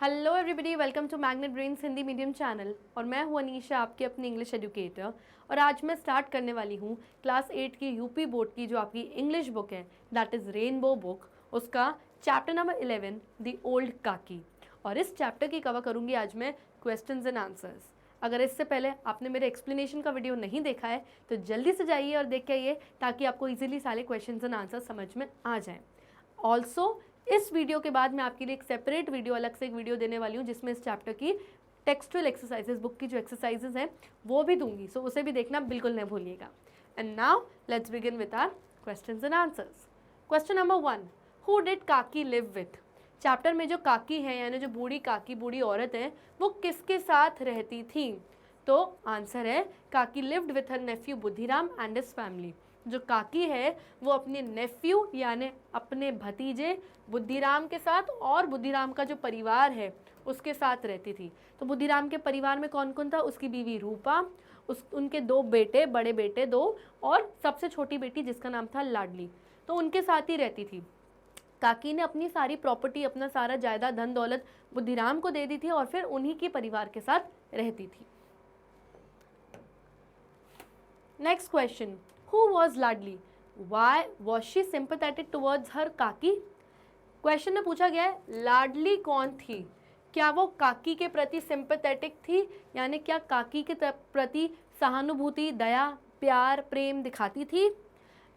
Hello everybody, welcome to Magnet Brains Hindi medium channel. और मैं हूं अनीशा, आपकी अपनी इंग्लिश एजुकेटर। और आज मैं स्टार्ट करने वाली हूं क्लास 8 की यूपी बोर्ड की जो आपकी इंग्लिश बुक है, दैट इज़ रेनबो बुक, उसका चैप्टर नंबर 11 द ओल्ड काकी। और इस चैप्टर की कवर करूंगी आज मैं क्वेश्चंस एंड आंसर्स। अगर इससे पहले आपने मेरे एक्सप्लेनेशन का वीडियो नहीं देखा है तो जल्दी से जाइए और देख के आइए, ताकि आपको ईजिली सारे क्वेश्चंस एंड आंसर्स समझ में आ जाएं। ऑल्सो इस वीडियो के बाद मैं आपके लिए एक सेपरेट वीडियो, अलग से एक वीडियो देने वाली हूँ, जिसमें इस चैप्टर की टेक्सचुअल एक्सरसाइजेस, बुक की जो एक्सरसाइजेस हैं वो भी दूंगी, सो उसे भी देखना बिल्कुल नहीं भूलिएगा। And now let's begin with our questions and answers. Question number 1, who did Kaki live with. Chapter में जो काकी है, यानी जो बूढ़ी काकी, बूढ़ी औरत है, वो किसके साथ रहती थी? तो आंसर है Kaki lived with her nephew Buddhiram and his family. जो काकी है वो अपने नेफ्यू यानी अपने भतीजे बुद्धिराम के साथ और बुद्धिराम का जो परिवार है उसके साथ रहती थी। तो बुद्धिराम के परिवार में कौन कौन था? उसकी बीवी रूपा, उनके 2 बेटे, बड़े बेटे 2, और सबसे छोटी बेटी जिसका नाम था लाडली। तो उनके साथ ही रहती थी। काकी ने अपनी सारी प्रॉपर्टी, अपना सारा जायदाद, धन दौलत बुद्धिराम को दे दी थी और फिर उन्हीं के परिवार के साथ रहती थी। Next question, who was Ladli? Why was she sympathetic towards her काकी? क्वेश्चन में पूछा गया है लाडली कौन थी? क्या वो काकी के प्रति सिंपैथेटिक थी, यानी क्या काकी के प्रति सहानुभूति, दया, प्यार, प्रेम दिखाती थी?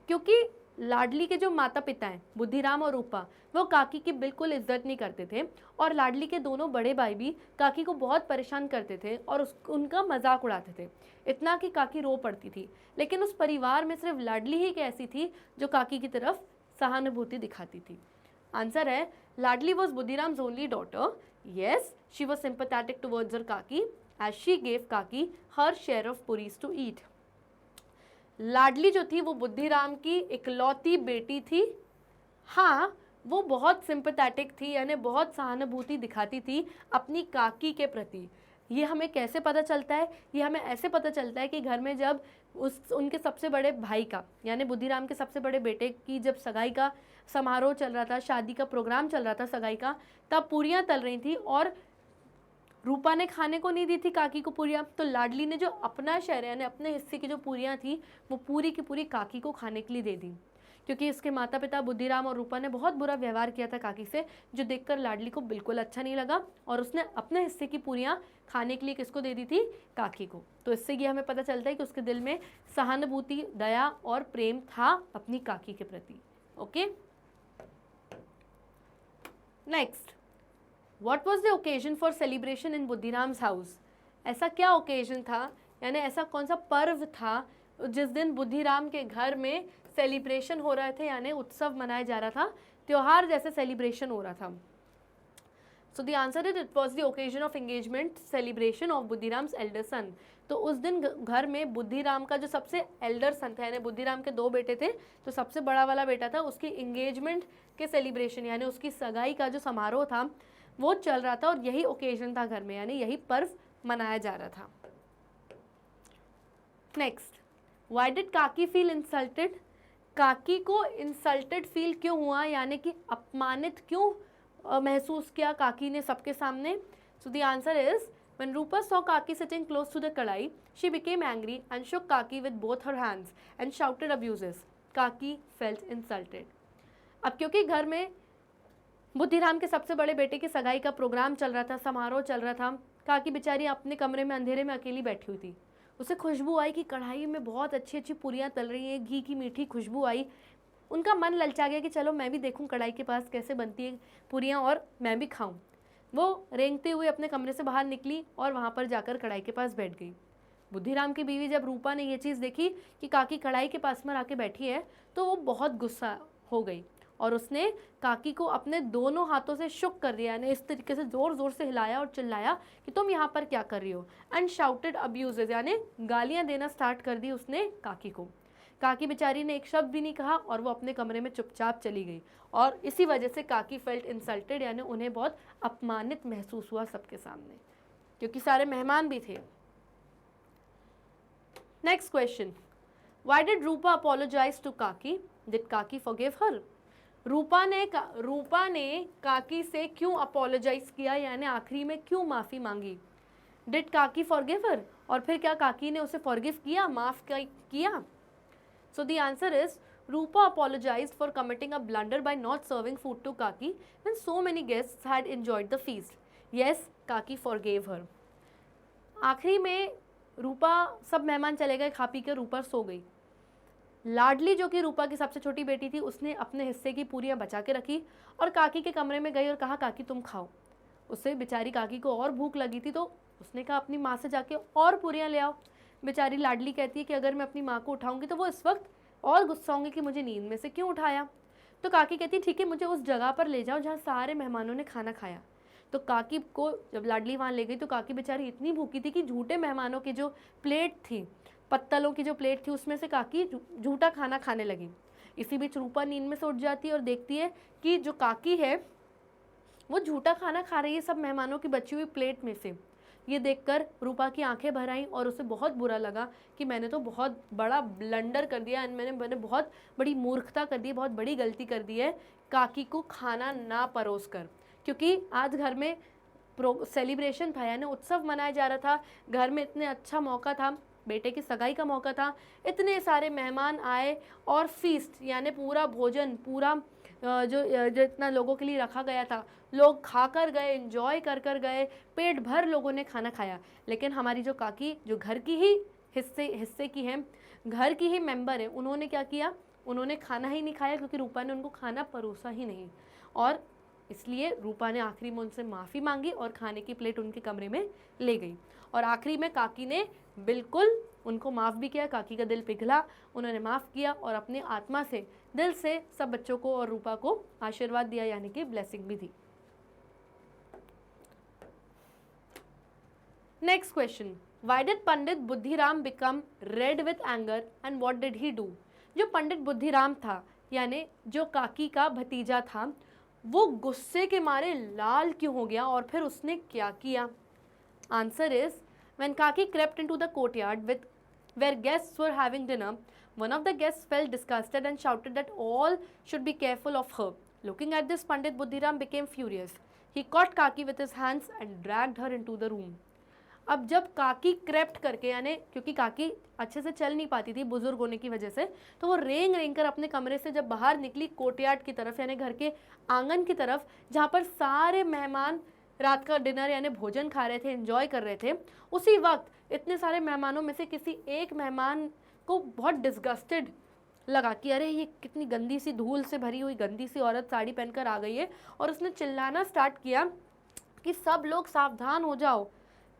क्योंकि लाडली के जो माता पिता हैं बुद्धिराम और रूपा, वो काकी की बिल्कुल इज्जत नहीं करते थे, और लाडली के दोनों बड़े भाई भी काकी को बहुत परेशान करते थे और उनका मजाक उड़ाते थे, इतना कि काकी रो पड़ती थी। लेकिन उस परिवार में सिर्फ लाडली ही ऐसी थी जो काकी की तरफ सहानुभूति दिखाती थी। आंसर है Ladli was Buddhiram's only daughter. Yes, she was sympathetic towards her kaki as she gave kaki her share of puris to eat. Ladli जो थी वो बुद्धिराम की इकलौती बेटी थी। हाँ, वो बहुत सिंपैथेटिक थी, यानी बहुत सहानुभूति दिखाती थी अपनी काकी के प्रति। ये हमें कैसे पता चलता है? ये हमें ऐसे पता चलता है कि घर में जब उनके सबसे बड़े भाई का, यानी बुद्धिराम के सबसे बड़े बेटे की जब सगाई का समारोह चल रहा था, शादी का प्रोग्राम चल रहा था, सगाई का, तब पूरियाँ तल रही थी और रूपा ने खाने को नहीं दी थी काकी को पूरियाँ। तो लाडली ने जो अपना शेयर, यानी अपने हिस्से की जो पूरियाँ थी, वो पूरी की पूरी काकी को खाने के लिए दे दी, क्योंकि इसके माता पिता बुद्धिराम और रूपा ने बहुत बुरा व्यवहार किया था काकी से, जो देखकर लाडली को बिल्कुल अच्छा नहीं लगा, और उसने अपने हिस्से की पूरियाँ खाने के लिए किसको दे दी थी? काकी को। तो इससे ये हमें पता चलता है कि उसके दिल में सहानुभूति, दया और प्रेम था अपनी काकी के प्रति। Okay, next, What was the occasion for celebration in Buddhiram's house? ऐसा क्या ओकेजन था, यानी ऐसा कौन सा पर्व था जिस दिन बुद्धिराम के घर में सेलिब्रेशन हो रहे थे, यानी उत्सव मनाया जा रहा था, त्योहार जैसे सेलिब्रेशन हो रहा था? So the answer is it was the occasion of engagement celebration of Buddhiram's elder son. तो उस दिन घर में बुद्धिराम का जो सबसे एल्डर सन था, यानी बुद्धिराम के 2 बेटे थे, तो सबसे बड़ा वाला बेटा था, उसकी एंगेजमेंट के सेलिब्रेशन, यानी उसकी सगाई का जो समारोह था वो चल रहा था, और यही ओकेजन था घर में, यानी यही पर्व मनाया जा रहा था। नेक्स्ट, व्हाई डिड काकी फील इंसल्टेड? काकी को इंसल्टेड फील क्यों हुआ, यानी कि अपमानित क्यों महसूस किया काकी ने सबके सामने? सो the answer is when Rupa saw Kaki sitting close to the kadai, she became angry and shook Kaki with both her hands and shouted abuses. Kaki felt insulted. अब क्योंकि घर में बुद्धिराम के सबसे बड़े बेटे की सगाई का प्रोग्राम चल रहा था, समारोह चल रहा था, काकी बेचारी अपने कमरे में अंधेरे में अकेली बैठी हुई थी। उसे खुशबू आई कि कढ़ाई में बहुत अच्छी अच्छी पूरियाँ तल रही हैं, घी की मीठी खुशबू आई। उनका मन ललचा गया कि चलो मैं भी देखूं कढ़ाई के पास कैसे बनती है पूरियाँ और मैं भी खाऊं। वो रेंगते हुए अपने कमरे से बाहर निकली और वहाँ पर जाकर कढ़ाई के पास बैठ गई। बुद्धिराम की बीवी जब रूपा ने ये चीज़ देखी कि काकी कढ़ाई के पास में आके बैठी है, तो वो बहुत गुस्सा हो गई और उसने काकी को अपने दोनों हाथों से शुक कर दिया, यानी इस तरीके से ज़ोर ज़ोर से हिलाया और चिल्लाया कि तुम यहाँ पर क्या कर रही हो, एंड शाउटेड अब्यूजेज, यानी गालियाँ देना स्टार्ट कर दी उसने काकी को। काकी बेचारी ने एक शब्द भी नहीं कहा और वो अपने कमरे में चुपचाप चली गई, और इसी वजह से काकी फेल्ट इंसल्टेड, यानी उन्हें बहुत अपमानित महसूस हुआ सबके सामने, क्योंकि सारे मेहमान भी थे। Next question, why did Rupa apologize to Kaki? Did Kaki forgive her? Rupa ने काकी से क्यों अपोलोजाइज किया, यानी आखिरी में क्यों माफी मांगी? डिड काकी फॉरगिव हर? और फिर क्या काकी ने उसे फॉरगिव किया, माफ किया? सो the answer is Rupa apologized for committing a blunder by not serving food to Kaki when so many guests had enjoyed the feast. Yes, Kaki forgave her. आखिरी में रूपा, सब मेहमान चले गए, खा पी कर रूपा सो गई। लाडली जो कि रूपा की सबसे छोटी बेटी थी, उसने अपने हिस्से की पूरियां बचा के रखी और काकी के कमरे में गई और कहा काकी तुम खाओ। उससे बेचारी काकी को और भूख लगी थी तो उसने कहा अपनी माँ से जाके और पूरियां ले आओ। बेचारी लाडली कहती है कि अगर मैं अपनी माँ को उठाऊंगी तो वो इस वक्त और गुस्सा होंगे कि मुझे नींद में से क्यों उठाया। तो काकी कहती ठीक है, मुझे उस जगह पर ले जाओ जहाँ सारे मेहमानों ने खाना खाया। तो काकी को जब लाडली वहाँ ले गई तो काकी बेचारी इतनी भूखी थी कि झूठे मेहमानों की जो प्लेट थी, पत्तलों की जो प्लेट थी, उसमें से काकी झूठा खाना खाने लगी। इसी बीच रूपा नींद में से उठ जाती है और देखती है कि जो काकी है वो झूठा खाना खा रही है सब मेहमानों की बची हुई प्लेट में से। ये देखकर रूपा की आंखें भर आईं और उसे बहुत बुरा लगा कि मैंने तो बहुत बड़ा ब्लंडर कर दिया, मैंने बहुत बड़ी मूर्खता कर दी, बहुत बड़ी गलती कर दी है काकी को खाना ना परोस कर। क्योंकि आज घर में सेलिब्रेशन था, यानी उत्सव मनाया जा रहा था, घर में इतने अच्छा मौका था, बेटे की सगाई का मौका था, इतने सारे मेहमान आए और फीस्ट यानी पूरा भोजन, पूरा जो इतना लोगों के लिए रखा गया था, लोग खाकर गए, एंजॉय कर गए, पेट भर लोगों ने खाना खाया। लेकिन हमारी जो काकी, जो घर की ही हिस्से की है, घर की ही मेंबर है, उन्होंने क्या किया, उन्होंने खाना ही नहीं खाया क्योंकि रूपा ने उनको खाना परोसा ही नहीं। और इसलिए रूपा ने आखिरी में उनसे माफ़ी मांगी और खाने की प्लेट उनके कमरे में ले गई। और आखिरी में काकी ने बिल्कुल उनको माफ़ भी किया, काकी का दिल पिघला, उन्होंने माफ़ किया और अपनी आत्मा से, दिल से सब बच्चों को और रूपा को आशीर्वाद दिया, यानी कि ब्लेसिंग भी दी। Next question, why did Pandit Buddhiram become red with anger and what did he do? जो पंडित बुद्धिराम था, यानी जो काकी का भतीजा था, वो गुस्से के मारे लाल क्यों हो गया और फिर उसने क्या किया? Answer is when Kaki crept into the courtyard where guests were having dinner, one of the guests felt disgusted and shouted that all should be careful of her. Looking at this, Pandit Buddhiram became furious. He caught Kaki with his hands and dragged her into the room. अब जब काकी crept करके, यानी क्योंकि काकी अच्छे से चल नहीं पाती थी बुजुर्ग होने की वजह से, तो वो रेंग रेंग कर अपने कमरे से जब बाहर निकली कोर्टयार्ड की तरफ, यानी घर के आंगन की तरफ, जहाँ पर सारे मेहमान रात का डिनर यानी भोजन खा रहे थे, एंजॉय कर रहे थे, उसी वक्त इतने सारे मेहमानों में से किसी एक मेहमान को बहुत डिस्गस्टेड लगा कि अरे ये कितनी गंदी सी, धूल से भरी हुई गंदी सी औरत साड़ी पहनकर आ गई है, और उसने चिल्लाना स्टार्ट किया कि सब लोग सावधान हो जाओ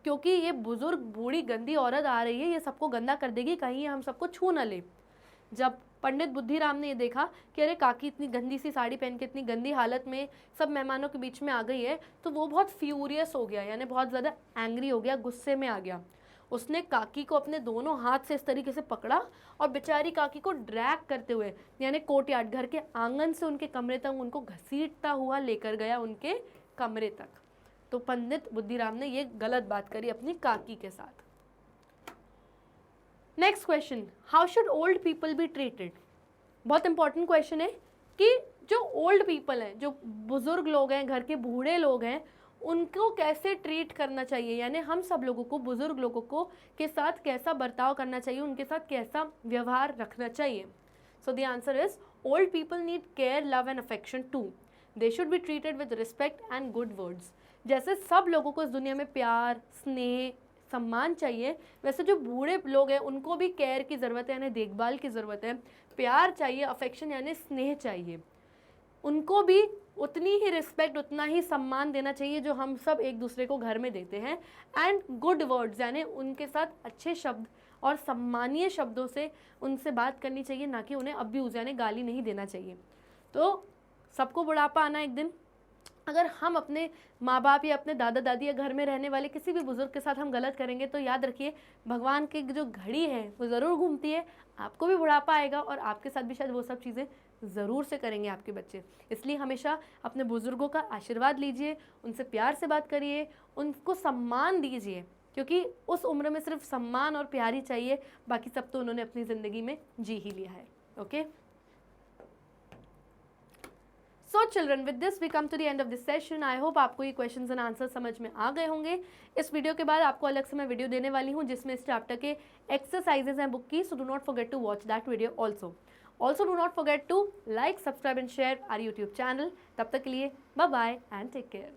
क्योंकि ये बुजुर्ग बूढ़ी गंदी औरत आ रही है, ये सबको गंदा कर देगी, कहीं हम सबको छू न ले। जब पंडित बुद्धिराम ने ये देखा कि अरे काकी इतनी गंदी सी साड़ी पहन के इतनी गंदी हालत में सब मेहमानों के बीच में आ गई है, तो वो बहुत फ्यूरियस हो गया, यानी बहुत ज़्यादा एंग्री हो गया, गुस्से में आ गया। उसने काकी को अपने दोनों हाथ से इस तरीके से पकड़ा और बेचारी काकी को ड्रैग करते हुए, यानी कोर्टयार्ड, घर के आंगन से उनके कमरे तक उनको घसीटता हुआ लेकर गया उनके कमरे तक। तो पंडित बुद्धिराम ने ये गलत बात करी अपनी काकी के साथ। Next question, how should old people be treated? बहुत इंपॉर्टेंट क्वेश्चन है कि जो ओल्ड पीपल हैं, जो बुजुर्ग लोग हैं, घर के बूढ़े लोग हैं, उनको कैसे ट्रीट करना चाहिए, यानी हम सब लोगों को, बुजुर्ग लोगों को के साथ कैसा बर्ताव करना चाहिए, उनके साथ कैसा व्यवहार रखना चाहिए। So the answer is old people need care, love and affection too. They should be treated with respect and good words. जैसे सब लोगों को इस दुनिया में प्यार, स्नेह, सम्मान चाहिए, वैसे जो बूढ़े लोग हैं उनको भी केयर की ज़रूरत है, यानी देखभाल की ज़रूरत है, प्यार चाहिए, अफेक्शन यानी स्नेह चाहिए। उनको भी उतनी ही रिस्पेक्ट, उतना ही सम्मान देना चाहिए जो हम सब एक दूसरे को घर में देते हैं। एंड गुड वर्ड्स, यानी उनके साथ अच्छे शब्द और सम्मानीय शब्दों से उनसे बात करनी चाहिए, ना कि उन्हें अब्यूज़ यानी गाली नहीं देना चाहिए। तो सबको बुढ़ापा आना एक दिन, अगर हम अपने माँ बाप या अपने दादा दादी या घर में रहने वाले किसी भी बुजुर्ग के साथ हम गलत करेंगे तो याद रखिए भगवान की जो घड़ी है वो ज़रूर घूमती है, आपको भी बुढ़ापा आएगा और आपके साथ भी शायद वो सब चीज़ें ज़रूर से करेंगे आपके बच्चे। इसलिए हमेशा अपने बुजुर्गों का आशीर्वाद लीजिए, उनसे प्यार से बात करिए, उनको सम्मान दीजिए, क्योंकि उस उम्र में सिर्फ सम्मान और प्यार ही चाहिए, बाकी सब तो उन्होंने अपनी ज़िंदगी में जी ही लिया है। Okay, so children, with this we come to the end of this session. I hope आपको ये क्वेश्चंस एंड आंसर समझ में आ गए होंगे। इस वीडियो के बाद आपको अलग से मैं वीडियो देने वाली हूँ जिसमें इस चैप्टर के एक्सरसाइजेज हैं बुक की, so do not forget to watch that video also. Also do not forget to like, subscribe and share our YouTube channel. तब तक के लिए bye bye and take care.